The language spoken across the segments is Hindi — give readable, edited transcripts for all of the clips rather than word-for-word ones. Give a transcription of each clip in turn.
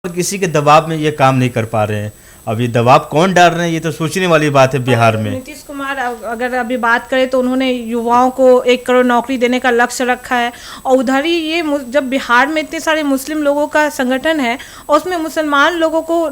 और किसी के दबाव में ये काम नहीं कर पा रहे हैं। अब ये दबाव कौन डाल रहे हैं, ये तो सोचने वाली बात है बिहार में। नीतीश कुमार अगर अभी बात करें तो उन्होंने युवाओं को 1 करोड़ नौकरी देने का लक्ष्य रखा है, और उधर ही ये जब बिहार में इतने सारे मुस्लिम लोगों का संगठन है और उसमें मुसलमान लोगों को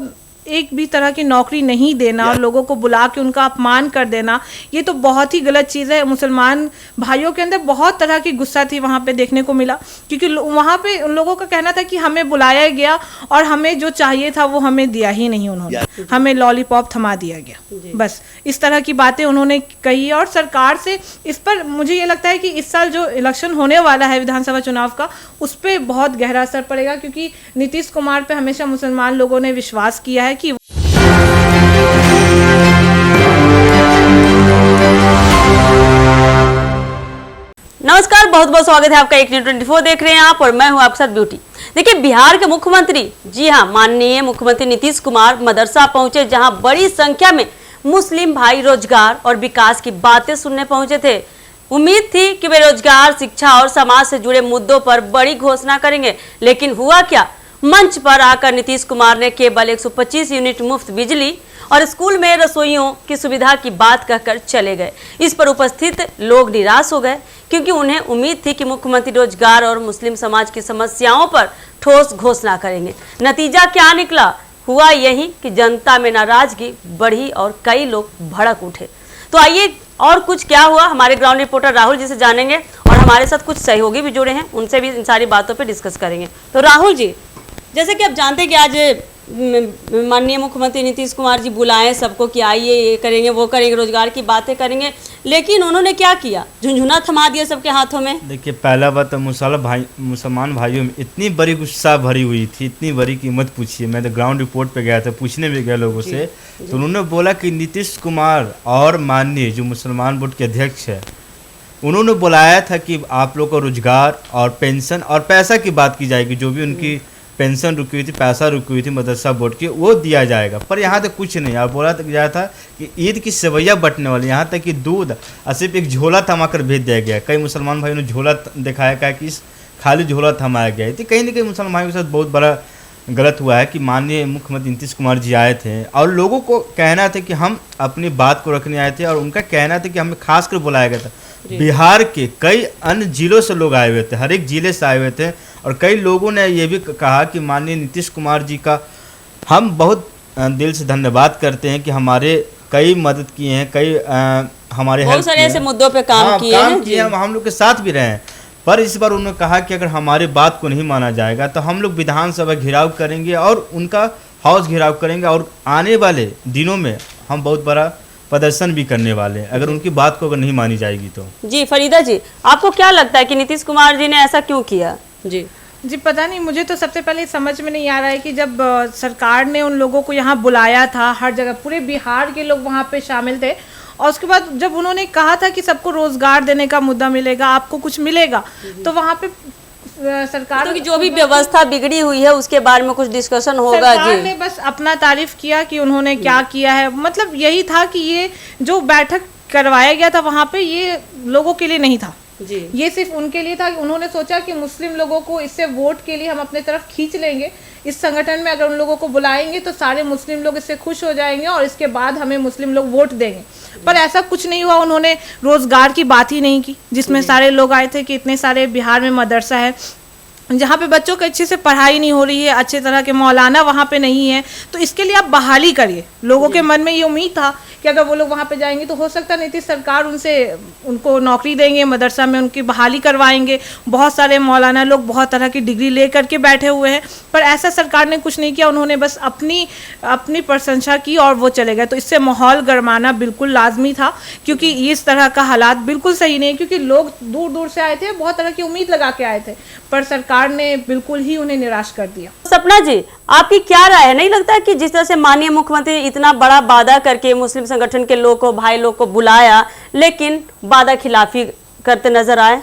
एक भी तरह की नौकरी नहीं देना और लोगों को बुला के उनका अपमान कर देना, ये तो बहुत ही गलत चीज़ है। मुसलमान भाइयों के अंदर बहुत तरह की गुस्सा थी वहाँ पे देखने को मिला, क्योंकि वहाँ पे उन लोगों का कहना था कि हमें बुलाया गया और हमें जो चाहिए था वो हमें दिया ही नहीं, उन्होंने हमें लॉलीपॉप थमा दिया गया। बस इस तरह की बातें उन्होंने कही, और सरकार से इस पर मुझे ये लगता है कि इस साल जो इलेक्शन होने वाला है विधानसभा चुनाव का, उस पर बहुत गहरा असर पड़ेगा, क्योंकि नीतीश कुमार पे हमेशा मुसलमान लोगों ने विश्वास किया है कि नमस्कार, बहुत बहुत स्वागत है आपका एक न्यूज़ 24 देख रहे हैं आप, और मैं हूं आपके साथ ब्यूटी। देखिए, बिहार के मुख्यमंत्री, जी हां, माननीय मुख्यमंत्री नीतीश कुमार मदरसा पहुंचे, जहां बड़ी संख्या में मुस्लिम भाई रोजगार और विकास की बातें सुनने पहुंचे थे। उम्मीद थी कि वे रोजगार, शिक्षा और समाज से जुड़े मुद्दों पर बड़ी घोषणा करेंगे, लेकिन हुआ क्या? मंच पर आकर नीतीश कुमार ने केवल 125 यूनिट मुफ्त बिजली और स्कूल में रसोइयों की सुविधा की बात कहकर चले गए। इस पर उपस्थित लोग निराश हो गए, क्योंकि उन्हें उम्मीद थी कि मुख्यमंत्री रोजगार और मुस्लिम समाज की समस्याओं पर ठोस घोषणा करेंगे। नतीजा क्या निकला? हुआ यही कि जनता में नाराजगी बढ़ी और कई लोग भड़क उठे। तो आइए, और कुछ क्या हुआ, हमारे ग्राउंड रिपोर्टर राहुल जी से जानेंगे, और हमारे साथ कुछ सहयोगी भी जुड़े हैं, उनसे भी इन सारी बातों पर डिस्कस करेंगे। तो राहुल जी, जैसे कि आप जानते हैं कि आज माननीय मुख्यमंत्री नीतीश कुमार जी बुलाएं सबको कि आइए, ये करेंगे, वो करेंगे, रोजगार की बातें करेंगे, लेकिन उन्होंने क्या किया? झुंझुना थमा दिया सबके हाथों में। देखिए, पहला बात तो मुसलमान भाइयों में इतनी बड़ी गुस्सा भरी हुई थी, इतनी बड़ी की मत पूछिए। मैं तो ग्राउंड रिपोर्ट पे गया था, पूछने भी गया लोगों से, तो उन्होंने बोला कि नीतीश कुमार और माननीय जो मुसलमान बोर्ड के अध्यक्ष है, उन्होंने बुलाया था कि आप लोग को रोजगार और पेंशन और पैसा की बात की जाएगी, जो भी उनकी पेंशन रुकी हुई थी, पैसा रुकी हुई थी मदरसा बोर्ड की, वो दिया जाएगा। पर यहाँ तक कुछ नहीं, और बोला गया था कि ईद की सेवैया बंटने वाली, यहाँ तक कि दूध सिर्फ एक झोला थमाकर भेज दिया गया। कई मुसलमान भाइयों ने झोला दिखाया, कहा कि इस खाली झोला थमाया गया है। तो कहीं ना कहीं मुसलमान भाइयों के साथ बहुत बड़ा गलत हुआ है कि माननीय मुख्यमंत्री नीतीश कुमार जी आए थे और लोगों को कहना था कि हम अपनी बात को रखने आए थे, और उनका कहना था कि हमें खास कर बुलाया गया था। बिहार के कई अन्य जिलों से लोग आए हुए थे, हर एक जिले से आए हुए थे, और कई लोगों ने ये भी कहा कि माननीय नीतीश कुमार जी का हम बहुत दिल से धन्यवाद करते हैं कि हमारे कई मदद किए हैं, कई हमारे बहुत सारे ऐसे मुद्दों पे काम किए हैं, हम लोग के साथ भी रहे हैं। पर इस बार उन्होंने कहा कि अगर हमारी बात को नहीं माना जाएगा तो हम लोग विधानसभा घेराव करेंगे और उनका हाउस घेराव करेंगे, और आने वाले दिनों में हम बहुत बड़ा प्रदर्शन भी करने वाले हैं अगर उनकी बात को अगर नहीं मानी जाएगी तो। जी फरीदा जी, आपको क्या लगता है कि नीतीश कुमार जी ने ऐसा क्यों किया? जी पता नहीं, मुझे तो सबसे पहले समझ में नहीं आ रहा है कि जब सरकार ने उन लोगों को यहाँ बुलाया था, हर जगह पूरे बिहार के लोग वहाँ पे शामिल थे, और उसके बाद जब उन्होंने कहा था कि सबको रोजगार देने का मुद्दा मिलेगा, आपको कुछ मिलेगा, तो वहाँ पे सरकार तो जो भी व्यवस्था बिगड़ी हुई है उसके बारे में कुछ डिस्कशन होगा। सरकार ने बस अपना तारीफ किया कि उन्होंने क्या किया है। मतलब यही था कि ये जो बैठक करवाया गया था वहाँ पे, ये लोगों के लिए नहीं था जी, ये सिर्फ उनके लिए था। उन्होंने सोचा कि मुस्लिम लोगों को इससे वोट के लिए हम अपने तरफ खींच लेंगे, इस संगठन में अगर उन लोगों को बुलाएंगे तो सारे मुस्लिम लोग इससे खुश हो जाएंगे और इसके बाद हमें मुस्लिम लोग वोट देंगे। पर ऐसा कुछ नहीं हुआ। उन्होंने रोजगार की बात ही नहीं की, जिसमें सारे लोग आए थे कि इतने सारे बिहार में मदरसा है जहाँ पे बच्चों को अच्छे से पढ़ाई नहीं हो रही है, अच्छे तरह के मौलाना वहाँ पे नहीं है, तो इसके लिए आप बहाली करिए। लोगों के मन में ये उम्मीद था कि अगर वो लोग वहाँ पे जाएंगे तो हो सकता है नीतीश सरकार उनको नौकरी देंगे, मदरसा में उनकी बहाली करवाएंगे। बहुत सारे मौलाना लोग बहुत तरह की डिग्री ले करके बैठे हुए हैं, पर ऐसा सरकार ने कुछ नहीं किया। उन्होंने बस अपनी प्रशंसा की और वो चले गए। तो इससे माहौल गरमाना बिल्कुल लाजमी था, क्योंकि इस तरह का हालात बिल्कुल सही नहीं है, क्योंकि लोग दूर दूर से आए थे, बहुत तरह की उम्मीद लगा के आए थे, पर सरकार ने बिल्कुल ही उन्हें निराश कर दिया। सपना जी, आपकी क्या राय है? नहीं लगता कि जिस तरह से माननीय मुख्यमंत्री इतना बड़ा वादा करके मुस्लिम संगठन के लोग को, भाई लोग को बुलाया, लेकिन वादा खिलाफी करते नजर आए?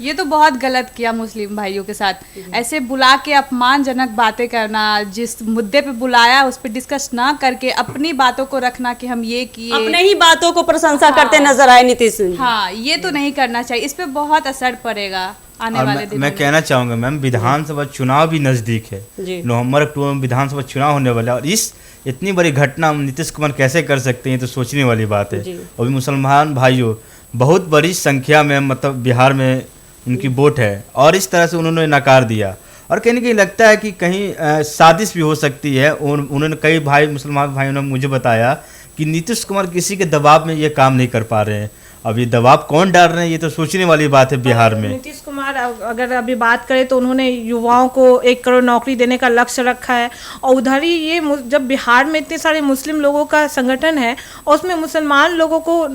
ये तो बहुत गलत किया मुस्लिम भाइयों के साथ, ऐसे बुला के अपमानजनक बातें करना, जिस मुद्दे पे बुलाया उस पर डिस्कस ना करके अपनी बातों को रखना कि हम ये किए, अपने ही बातों को प्रशंसा करते नजर आए नीतीश। हाँ, ये तो नहीं करना चाहिए, इस पे बहुत असर पड़ेगा। आने और वाले दिनों मैं में। कहना चाहूंगा मैम, विधानसभा चुनाव भी नजदीक है। जी। नवंबर अक्टूबर में विधानसभा चुनाव होने वाला है और इस इतनी बड़ी घटना हम नीतीश कुमार कैसे कर सकते हैं, तो सोचने वाली बात है। जी। अभी मुसलमान भाइयों बहुत बड़ी संख्या में मतलब बिहार में उनकी वोट है और इस तरह से उन्होंने नकार दिया और कहीं ना कहीं लगता है कि कहीं साजिश भी हो सकती है। और उन्होंने कई मुसलमान भाइयों ने मुझे बताया कि नीतीश कुमार किसी के दबाव में ये काम नहीं कर पा रहे हैं। अब ये दबाव कौन डाल रहे हैं, ये तो सोचने वाली बात है बिहार में। नीतीश कुमार अगर अभी बात करें तो उन्होंने युवाओं को 1 करोड़ नौकरी देने का लक्ष्य रखा है और उधर ही ये जब बिहार में इतने सारे मुस्लिम लोगों का संगठन है और उसमें मुसलमान लोगों को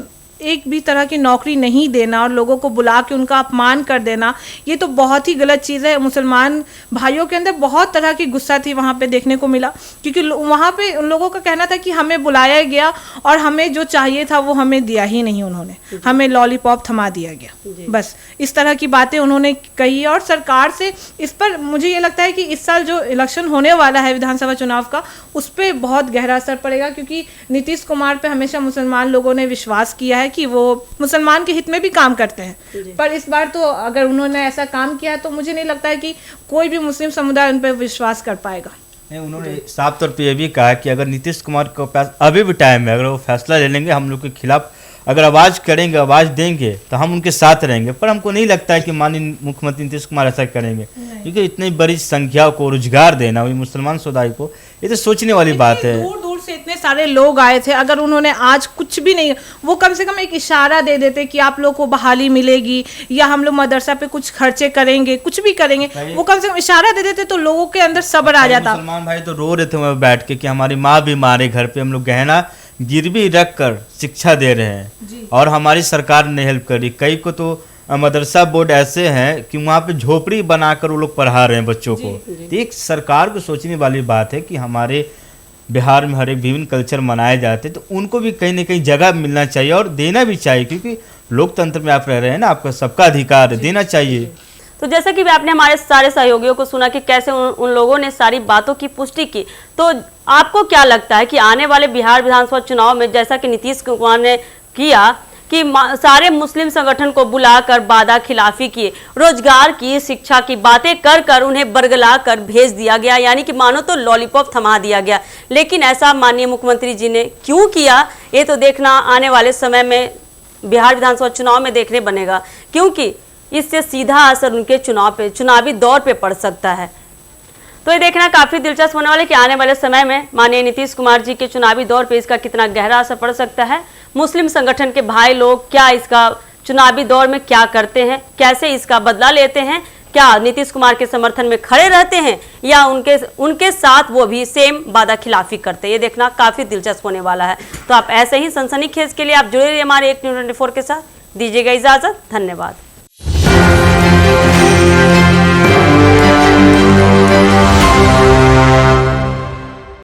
एक भी तरह की नौकरी नहीं देना और लोगों को बुला के उनका अपमान कर देना, ये तो बहुत ही गलत चीज़ है। मुसलमान भाइयों के अंदर बहुत तरह की गुस्सा थी वहाँ पे देखने को मिला, क्योंकि वहाँ पे उन लोगों का कहना था कि हमें बुलाया गया और हमें जो चाहिए था वो हमें दिया ही नहीं उन्होंने, हमें लॉलीपॉप थमा दिया गया। बस इस तरह की बातें उन्होंने कही और सरकार से इस पर मुझे ये लगता है कि इस साल जो इलेक्शन होने वाला है विधानसभा चुनाव का, उस पर बहुत गहरा असर पड़ेगा, क्योंकि नीतीश कुमार पे हमेशा मुसलमान लोगों ने विश्वास किया है कि वो मुसलमान के हित में भी काम करते हैं। पर इस बार तो अगर उन्होंने ऐसा काम किया तो मुझे नहीं लगता है कि कोई भी मुस्लिम समुदाय उन पर विश्वास कर पाएगा। नहीं, उन्होंने साफ तौर पे ये भी कहा कि अगर नीतीश कुमार के पास अभी भी टाइम है, अगर वो फैसला ले लेंगे, हम लोग के खिलाफ अगर आवाज़ करेंगे, आवाज़ देंगे तो हम उनके साथ रहेंगे। पर हमको नहीं लगता है कि माननीय मुख्यमंत्री नीतीश कुमार ऐसा करेंगे, क्योंकि इतनी बड़ी संख्या को रोजगार देना वही मुसलमान समुदाय को, ये तो सोचने वाली बात है। दूर दूर से इतने सारे लोग आए थे, अगर उन्होंने आज कुछ भी नहीं, वो कम से कम एक इशारा दे देते कि आप लोग को बहाली मिलेगी या हम लोग मदरसा पे कुछ खर्चे करेंगे, कुछ भी करेंगे, वो कम से कम इशारा दे देते तो लोगों के अंदर सब्र आ जाता। मुसलमान भाई तो रो रहे थे वहाँ बैठ के कि हमारी माँ बीमार है, घर पे हम लोग गहना गिरवी रख कर शिक्षा दे रहे हैं और हमारी सरकार ने हेल्प करी। कई को तो मदरसा बोर्ड ऐसे हैं कि वहाँ पे झोपड़ी बनाकर वो लोग पढ़ा रहे हैं बच्चों को। तो एक सरकार को सोचने वाली बात है कि हमारे बिहार में हर एक विभिन्न कल्चर मनाए जाते हैं, तो उनको भी कहीं ना कहीं जगह मिलना चाहिए और देना भी चाहिए, क्योंकि लोकतंत्र में आप रह रहे हैं ना, आपका सबका अधिकार है, देना चाहिए। तो जैसा कि आपने हमारे सारे सहयोगियों को सुना कि कैसे उन लोगों ने सारी बातों की पुष्टि की, तो आपको क्या लगता है कि आने वाले बिहार विधानसभा चुनाव में जैसा कि नीतीश कुमार ने किया कि सारे मुस्लिम संगठन को बुलाकर वादा खिलाफी किए, रोजगार की, शिक्षा की बातें कर कर उन्हें बरगला कर भेज दिया गया, यानी कि मानो तो लॉलीपॉप थमा दिया गया। लेकिन ऐसा माननीय मुख्यमंत्री जी ने क्यों किया, ये तो देखना आने वाले समय में बिहार विधानसभा चुनाव में देखने बनेगा, क्योंकि इससे सीधा असर उनके चुनावी दौर पे पड़ सकता है। तो ये देखना काफी दिलचस्प होने वाला है कि आने वाले समय में माननीय नीतीश कुमार जी के चुनावी दौर पे इसका कितना गहरा असर पड़ सकता है। मुस्लिम संगठन के भाई लोग क्या इसका चुनावी दौर में क्या करते हैं, कैसे इसका बदला लेते हैं, क्या नीतीश कुमार के समर्थन में खड़े रहते हैं या उनके साथ वो भी सेम वादा खिलाफी करते हैं, ये देखना काफी दिलचस्प होने वाला है। तो आप ऐसे ही सनसनीखेज के लिए आप जुड़े रहिए हमारे एक न्यूज़ 24 के साथ। दीजिएगा इजाजत, धन्यवाद।